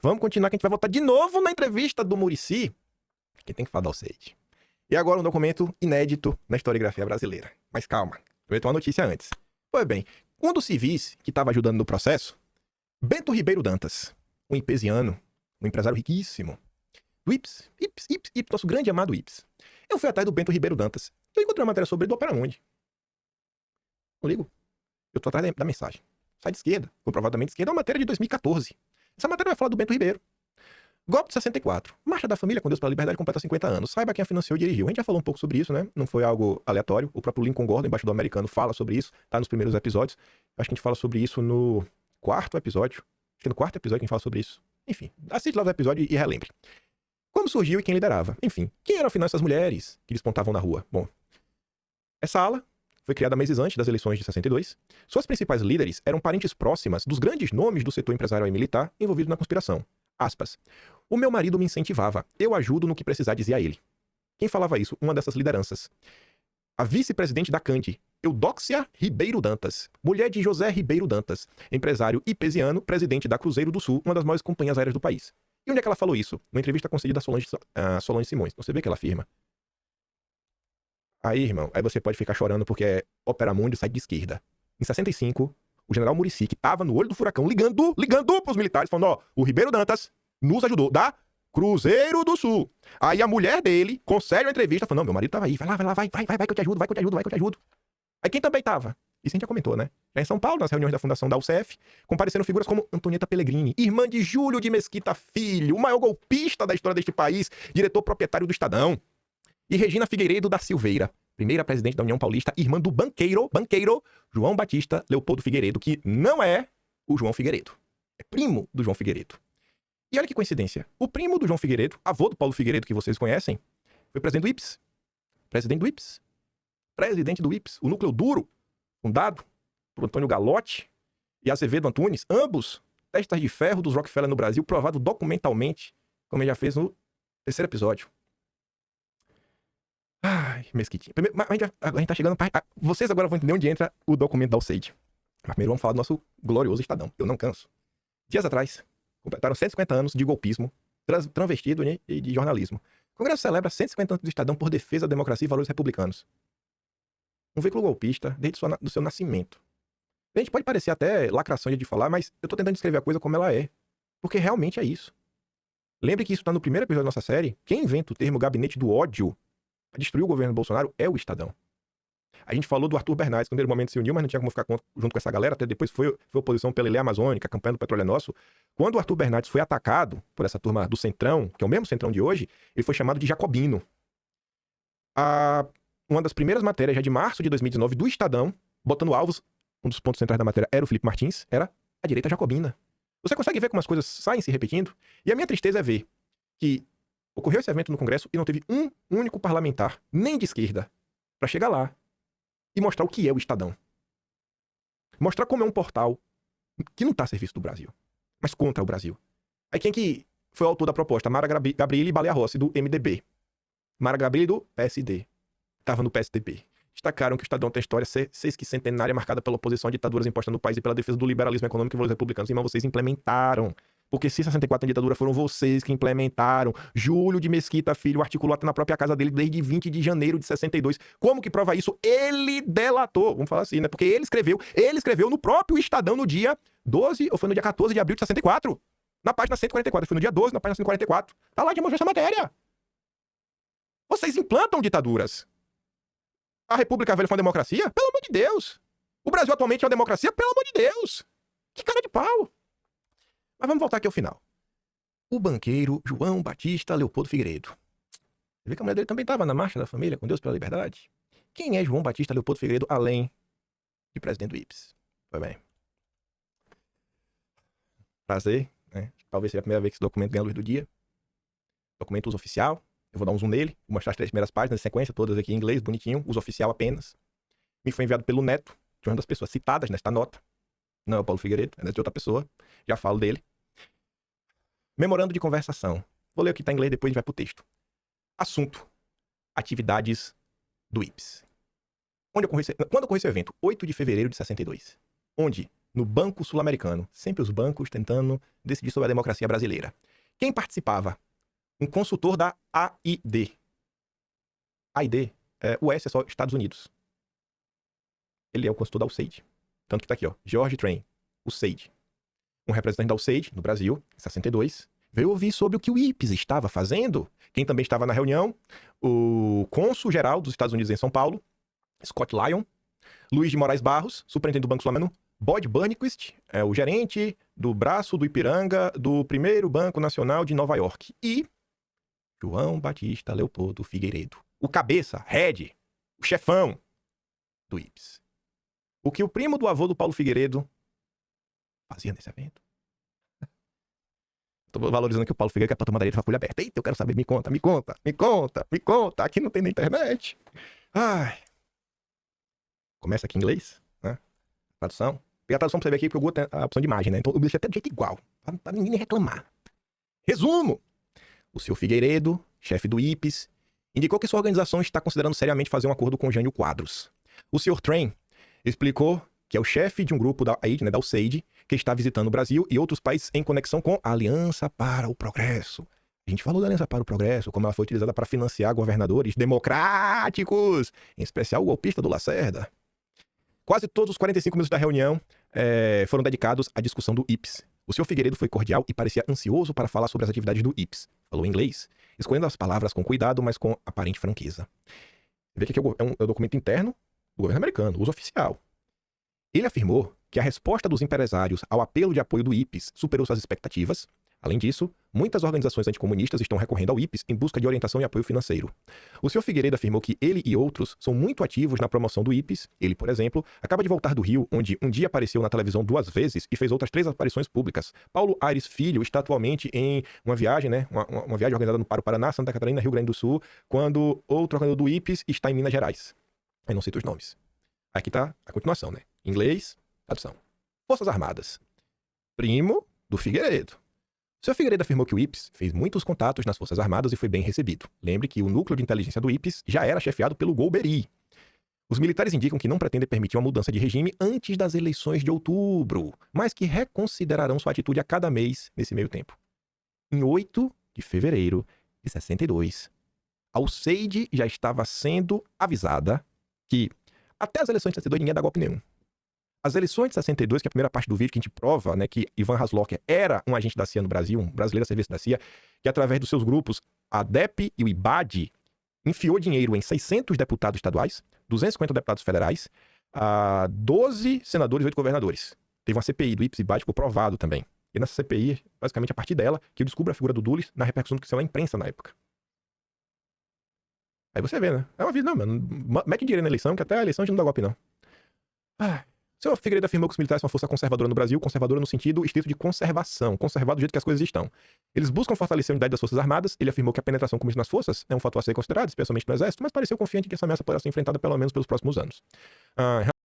Vamos continuar que a gente vai voltar de novo na entrevista do Muricy. Quem tem que falar do Alcide. E agora um documento inédito na historiografia brasileira. Mas calma, eu tenho uma notícia antes. Pois bem, um dos civis que estava ajudando no processo, Bento Ribeiro Dantas, um impesiano, um empresário riquíssimo, do Ips, nosso grande amado Ips. Eu fui atrás do Bento Ribeiro Dantas. Eu encontrei uma matéria sobre ele do Opera Mundi. Não ligo. Eu tô atrás da mensagem. Sai de esquerda, comprovadamente de esquerda, é uma matéria de 2014. Essa matéria vai falar do Bento Ribeiro. Golpe de 64. Marcha da Família com Deus pela Liberdade completa 50 anos. Saiba quem a financiou e dirigiu. A gente já falou um pouco sobre isso, né? Não foi algo aleatório. O próprio Lincoln Gordon, embaixador americano, fala sobre isso. Tá nos primeiros episódios. Acho que a gente fala sobre isso no quarto episódio. Acho que no quarto episódio a gente fala sobre isso. Enfim, assiste lá o episódio e relembre. Como surgiu e quem liderava. Enfim, quem eram afinal essas mulheres que despontavam na rua? Bom, essa ala foi criada meses antes das eleições de 62. Suas principais líderes eram parentes próximas dos grandes nomes do setor empresarial e militar envolvidos na conspiração. Aspas. O meu marido me incentivava. Eu ajudo no que precisar, dizia ele. Quem falava isso? Uma dessas lideranças. A vice-presidente da CAND, Eudóxia Ribeiro Dantas, mulher de José Ribeiro Dantas, empresário ipesiano, presidente da Cruzeiro do Sul, uma das maiores companhias aéreas do país. E onde é que ela falou isso? Numa entrevista concedida a Solange Simões. Você vê que ela afirma. Aí, irmão, aí você pode ficar chorando porque é Opera Mundi sai de esquerda. Em 65, o general Muricy, que tava no olho do furacão, ligando pros militares, falando, ó, o Ribeiro Dantas nos ajudou, da Cruzeiro do Sul. Aí a mulher dele concede uma entrevista, falando, não, meu marido tava aí, vai lá, vai que eu te ajudo, vai que eu te ajudo. Aí quem também tava? Isso a gente já comentou, né? Já em São Paulo, nas reuniões da fundação da UCF, compareceram figuras como Antonieta Pellegrini, irmã de Júlio de Mesquita Filho, o maior golpista da história deste país, diretor proprietário do Estadão, e Regina Figueiredo da Silveira, primeira presidente da União Paulista, irmã do banqueiro João Batista Leopoldo Figueiredo, que não é o João Figueiredo. É primo do João Figueiredo. E olha que coincidência. O primo do João Figueiredo, avô do Paulo Figueiredo, que vocês conhecem, foi presidente do IPS. Presidente do IPS. O núcleo duro, fundado por Antônio Galotti e Azevedo Antunes, ambos testas de ferro dos Rockefeller no Brasil, provado documentalmente, como ele já fez no terceiro episódio. Ai, mesquitinho. Mas a gente tá chegando... Vocês agora vão entender onde entra o documento da Alcide. Mas primeiro vamos falar do nosso glorioso Estadão. Eu não canso. Dias atrás, completaram 150 anos de golpismo, travestido e de jornalismo. O Congresso celebra 150 anos do Estadão por defesa da democracia e valores republicanos. Um veículo golpista desde o seu nascimento. A gente pode parecer até lacração de falar, mas eu tô tentando descrever a coisa como ela é. Porque realmente é isso. Lembre que isso tá no primeiro episódio da nossa série. Quem inventa o termo gabinete do ódio para destruir o governo Bolsonaro é o Estadão. A gente falou do Arthur Bernardes, que no primeiro momento se uniu, mas não tinha como ficar junto com essa galera, até depois foi oposição pela Lei Amazônica, a campanha do Petróleo é Nosso. Quando o Arthur Bernardes foi atacado por essa turma do Centrão, que é o mesmo Centrão de hoje, ele foi chamado de jacobino. Uma das primeiras matérias, já de março de 2019, do Estadão, botando alvos, um dos pontos centrais da matéria era o Felipe Martins, era a direita jacobina. Você consegue ver como as coisas saem se repetindo? E a minha tristeza é ver que ocorreu esse evento no Congresso e não teve um único parlamentar, nem de esquerda, para chegar lá e mostrar o que é o Estadão. Mostrar como é um portal que não está a serviço do Brasil, mas contra o Brasil. Aí quem que foi o autor da proposta? Mara Gabrilli e Baleia Rossi, do MDB. Mara Gabrilli do PSD. Estava no PSDB. Destacaram que o Estadão tem a história sesquicentenária marcada pela oposição a ditaduras impostas no país e pela defesa do liberalismo econômico e valores republicanos. Irmão, vocês implementaram. Porque se 64 em ditadura foram vocês que implementaram. Júlio de Mesquita Filho articulou até na própria casa dele desde 20 de janeiro de 62. Como que prova isso? Ele delatou. Vamos falar assim, né? Porque ele escreveu no próprio Estadão no dia 12, ou foi no dia 14 de abril de 64. Na página 144. Foi no dia 12, na página 144. Tá lá de mostrar essa matéria. Vocês implantam ditaduras. A República Velha foi uma democracia? Pelo amor de Deus. O Brasil atualmente é uma democracia? Pelo amor de Deus. Que cara de pau. Mas vamos voltar aqui ao final. O banqueiro João Batista Leopoldo Figueiredo. Você vê que a mulher dele também estava na Marcha da Família com Deus pela Liberdade? Quem é João Batista Leopoldo Figueiredo, além de presidente do IPS? Foi bem. Prazer, né? Talvez seja a primeira vez que esse documento ganha a luz do dia. Documento uso oficial. Eu vou dar um zoom nele, vou mostrar as 3 primeiras páginas, em sequência, todas aqui em inglês, bonitinho, uso oficial apenas. Me foi enviado pelo neto de uma das pessoas citadas nesta nota. Não é o Paulo Figueiredo, é de outra pessoa. Já falo dele. Memorando de conversação. Vou ler o que está em inglês, depois a gente vai pro texto. Assunto. Atividades do IPS. Quando ocorreu esse evento? 8 de fevereiro de 62. Onde? no Banco Sul-Americano. Sempre os bancos tentando decidir sobre a democracia brasileira. Quem participava? Um consultor da AID. AID, o S é só Estados Unidos. Ele é o consultor da USAID. Tanto que tá aqui, ó, George Train, USAID. Um representante da USAID, no Brasil, em 62, veio ouvir sobre o que o IPES estava fazendo. Quem também estava na reunião, o cônsul-geral dos Estados Unidos em São Paulo, Scott Lyon, Luiz de Moraes Barros, superintendente do Banco Sul-Americano, Boyd Burnquist, o gerente do braço do Ipiranga do primeiro Banco Nacional de Nova York. E João Batista Leopoldo Figueiredo, o cabeça, head, o chefão do IPES. O que o primo do avô do Paulo Figueiredo fazia nesse evento? Tô valorizando que o Paulo Figueiredo quer pra tomar direito com a folha aberta. Eita, eu quero saber, me conta. Aqui não tem na internet. Ai. Começa aqui em inglês, né? Tradução. Pegar a tradução pra você ver aqui, porque o Google tem a opção de imagem, né? Então eu deixei até de jeito igual, pra ninguém reclamar. Resumo. O senhor Figueiredo, chefe do IPES, indicou que sua organização está considerando seriamente fazer um acordo com o Jânio Quadros. O senhor Train explicou que é o chefe de um grupo da AID, né, da USAID, que está visitando o Brasil e outros países em conexão com a Aliança para o Progresso. A gente falou da Aliança para o Progresso, como ela foi utilizada para financiar governadores democráticos, em especial o golpista do Lacerda. Quase todos os 45 minutos da reunião foram dedicados à discussão do IPES. O senhor Figueiredo foi cordial e parecia ansioso para falar sobre as atividades do IPES. Falou em inglês, escolhendo as palavras com cuidado, mas com aparente franqueza. Vê que aqui é um documento interno do governo americano, uso oficial. Ele afirmou que a resposta dos empresários ao apelo de apoio do IPES superou suas expectativas. Além disso, muitas organizações anticomunistas estão recorrendo ao IPES em busca de orientação e apoio financeiro. O senhor Figueiredo afirmou que ele e outros são muito ativos na promoção do IPES. Ele, por exemplo, acaba de voltar do Rio, onde um dia apareceu na televisão 2 vezes e fez outras 3 aparições públicas. Paulo Aires Filho está atualmente em uma viagem, né? Uma viagem organizada para o Paraná, Santa Catarina, Rio Grande do Sul, quando outro organizador do IPES está em Minas Gerais. Eu não cito os nomes. Aqui tá a continuação, né? Inglês, tradução. Forças Armadas. Primo do Figueiredo. O senhor Figueiredo afirmou que o IPES fez muitos contatos nas Forças Armadas e foi bem recebido. Lembre que o núcleo de inteligência do IPES já era chefiado pelo Golbery. Os militares indicam que não pretendem permitir uma mudança de regime antes das eleições de outubro, mas que reconsiderarão sua atitude a cada mês nesse meio tempo. Em 8 de fevereiro de 62, a USAID já estava sendo avisada que até as eleições de 62 ninguém dá golpe nenhum. As eleições de 62, que é a primeira parte do vídeo que a gente prova, né, que Ivan Haslocker era um agente da CIA no Brasil, um brasileiro a serviço da CIA, que através dos seus grupos, a DEP e o IBAD, enfiou dinheiro em 600 deputados estaduais, 250 deputados federais, 12 senadores e 8 governadores. Teve uma CPI do IPES e IBAD, ficou provado também. E nessa CPI, basicamente a partir dela, que eu descubro a figura do Dulles na repercussão do que saiu na imprensa na época. Aí você vê, né? É uma vida, não, mano. Mete dinheiro na eleição, que até a eleição a gente não dá golpe, não. O senhor Figueiredo afirmou que os militares são uma força conservadora no Brasil, conservadora no sentido estrito de conservação, conservar do jeito que as coisas estão. Eles buscam fortalecer a unidade das Forças Armadas. Ele afirmou que a penetração comunista nas forças é um fator a ser considerado, especialmente no Exército, mas pareceu confiante que essa ameaça poderá ser enfrentada pelo menos pelos próximos anos.